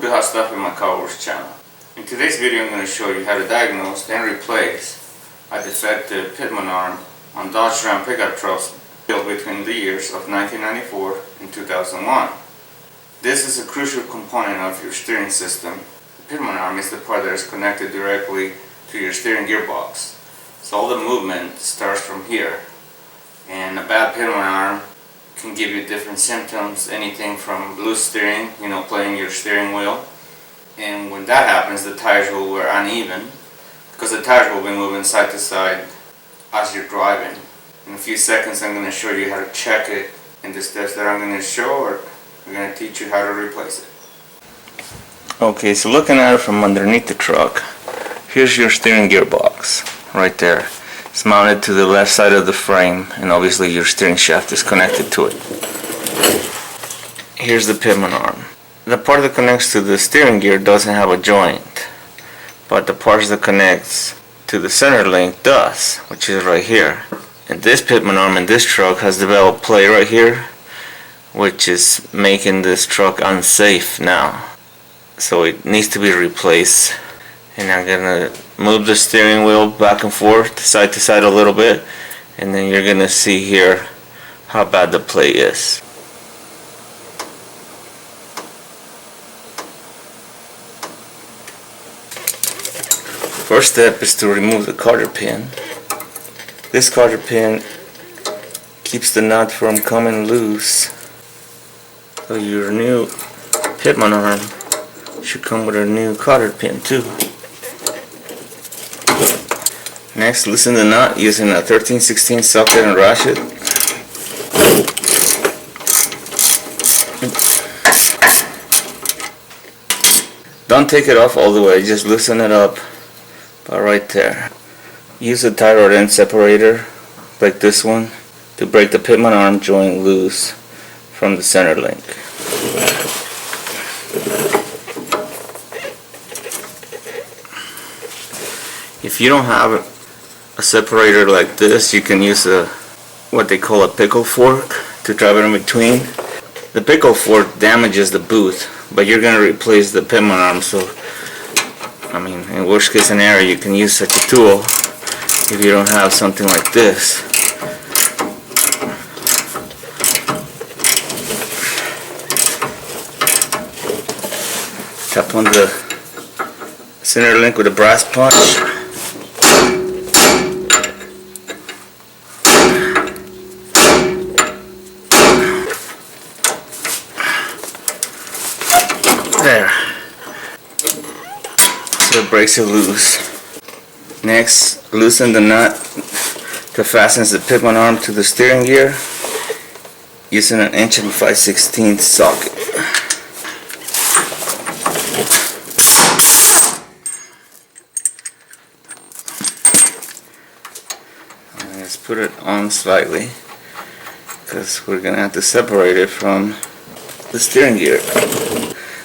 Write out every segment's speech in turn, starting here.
to Howstuffinmycarworks channel. In today's video I'm going to show you how to diagnose and replace a defective Pitman Arm on Dodge Ram pickup trucks built between the years of 1994 and 2001. This is a crucial component of your steering system. The Pitman Arm is the part that is connected directly to your steering gearbox. So all the movement starts from here. And a bad Pitman Arm can give you different symptoms, anything from loose steering, playing your steering wheel. And when that happens, the tires will wear uneven because the tires will be moving side to side as you're driving. In a few seconds I'm going to show you how to check it in the steps that I'm going to show, or I'm going to teach you how to replace it. Okay, so looking at it from underneath the truck, here's your steering gearbox right there. It's mounted to the left side of the frame, and obviously your steering shaft is connected to it. Here's the Pitman Arm. The part that connects to the steering gear doesn't have a joint, but the part that connects to the center link does, which is right here. And this Pitman Arm in this truck has developed play right here, which is making this truck unsafe now. So it needs to be replaced. And I'm gonna move the steering wheel back and forth, side to side a little bit, and then you're gonna see here how bad the play is. First step is to remove the cotter pin. This cotter pin keeps the nut from coming loose. So your new Pitman Arm should come with a new cotter pin too. Next, loosen the nut using a 13/16 socket and ratchet. Don't take it off all the way, just loosen it up about right there. Use a tie rod end separator like this one to break the Pitman Arm joint loose from the center link. If you don't have a separator like this, you can use what they call a pickle fork to drive it in between. The pickle fork damages the boot, but you're going to replace the Pitman Arm, so in worst case scenario you can use such a tool if you don't have something like this. Tap on the center link with a brass punch. There. So it breaks it loose. Next, loosen the nut that fastens the Pitman Arm to the steering gear using an 1 5/16 socket. Let's put it on slightly because we're going to have to separate it from the steering gear.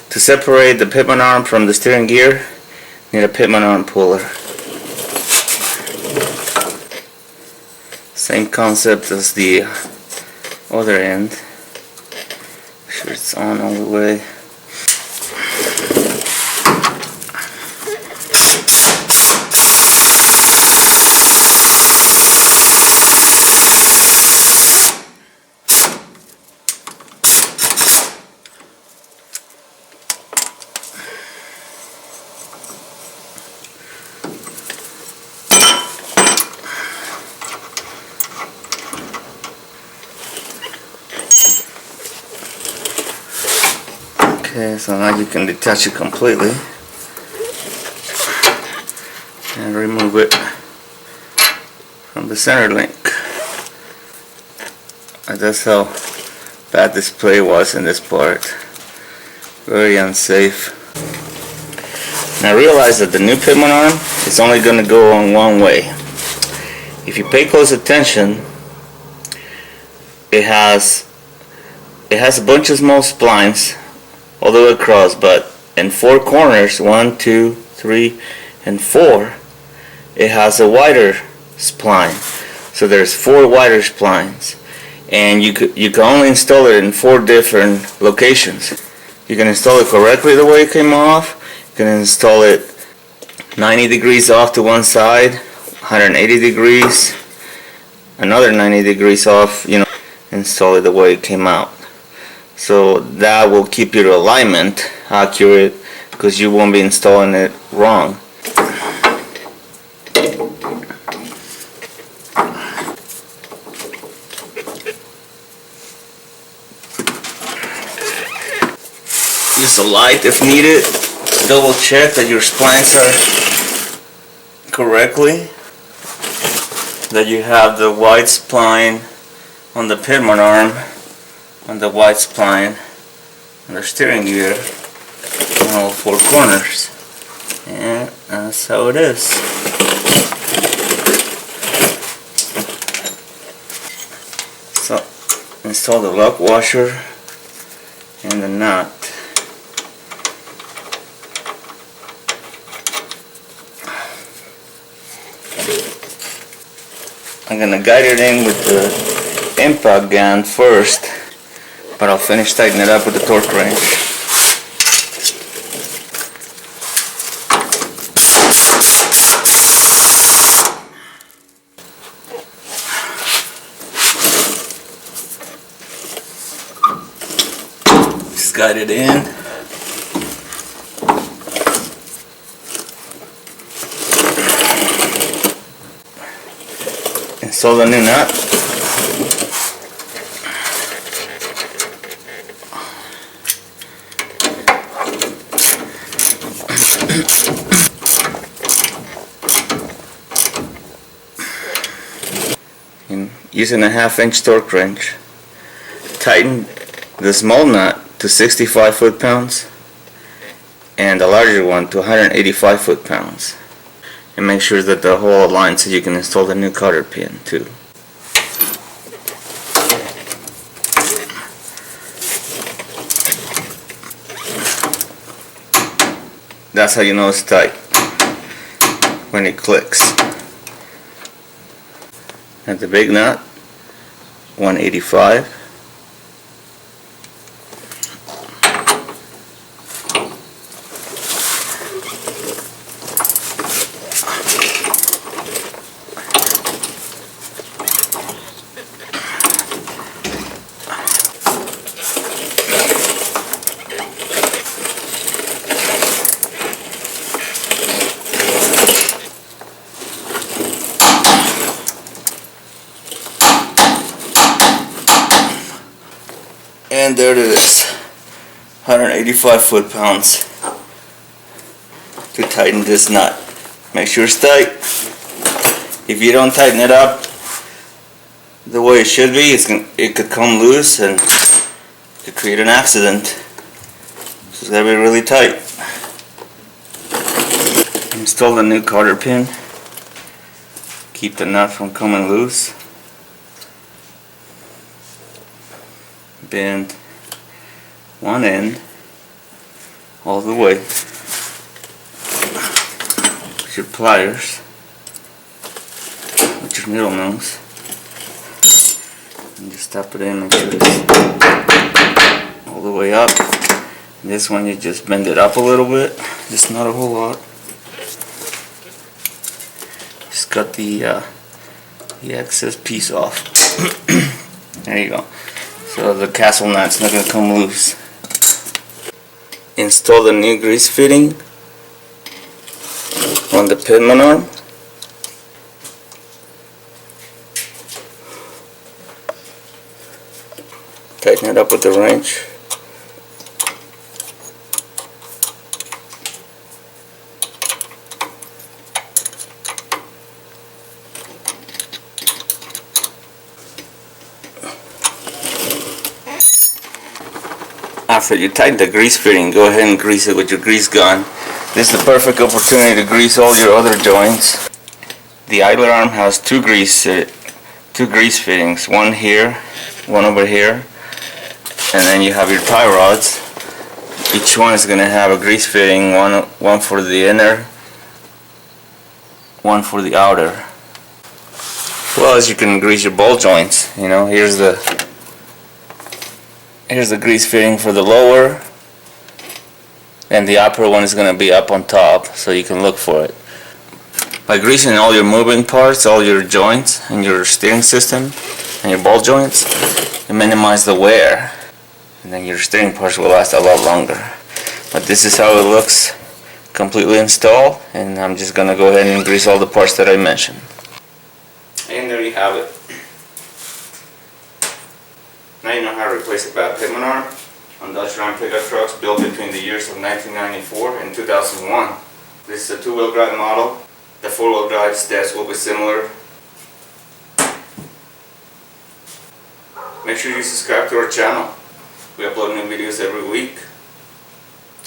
To separate the Pitman Arm from the steering gear, you need a Pitman Arm puller. Same concept as the other end. Make sure it's on all the way. Okay, so now you can detach it completely and remove it from the center link. And that's how bad this play was in this part. Very unsafe. Now realize that the new Pitman Arm is only going to go on one way. If you pay close attention, it has a bunch of small splines all the way across, but in 4 corners, 1, 2, 3, and 4, it has a wider spline. So there's 4 wider splines, and you can only install it in 4 different locations. You can install it correctly the way it came off. You can install it 90 degrees off to one side, 180 degrees, another 90 degrees off, install it the way it came out. So that will keep your alignment accurate because you won't be installing it wrong. Use a light if needed. Double check that your splines are correctly, that you have the white spline on the Pitman arm, on the white spline on the steering gear, on all four corners, and that's how it is. So install the lock washer and the nut. I'm gonna guide it in with the impact gun first, but I'll finish tightening it up with the torque wrench. Just guide it in. Install the new nut. And using a 1/2-inch torque wrench, tighten the small nut to 65 foot-pounds and the larger one to 185 foot-pounds. And make sure that the hole aligns so you can install the new cotter pin too. That's how you know it's tight, when it clicks. And the big nut, 185. And there it is, 185 foot-pounds to tighten this nut. Make sure it's tight. If you don't tighten it up the way it should be, it could come loose and could create an accident. So it's got to be really tight. Install the new cotter pin. Keep the nut from coming loose. Bend one end all the way with your pliers, with your needle nose, and just tap it in and make sure it's all the way up. This one you just bend it up a little bit, just not a whole lot. Just cut the excess piece off. There you go. So the castle nut's not going to come loose. Install the new grease fitting on the Pitman arm. Tighten it up with the wrench. After you tighten the grease fitting, go ahead and grease it with your grease gun. This is the perfect opportunity to grease all your other joints. The idler arm has two grease fittings, one here, one over here, and then you have your tie rods. Each one is going to have a grease fitting, one for the inner, one for the outer. Well, as you can grease your ball joints, here's the grease fitting for the lower, and the upper one is going to be up on top, so you can look for it. By greasing all your moving parts, all your joints and your steering system and your ball joints, you minimize the wear, and then your steering parts will last a lot longer. But this is how it looks completely installed, and I'm just going to go ahead and grease all the parts that I mentioned. And there you have it. Now you know how to replace a bad Pitman arm on Dodge Ram pickup trucks built between the years of 1994 and 2001. This is a two-wheel drive model. The four-wheel drive steps will be similar. Make sure you subscribe to our channel. We upload new videos every week.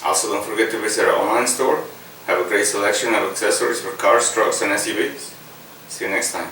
Also, don't forget to visit our online store. Have a great selection of accessories for cars, trucks, and SUVs. See you next time.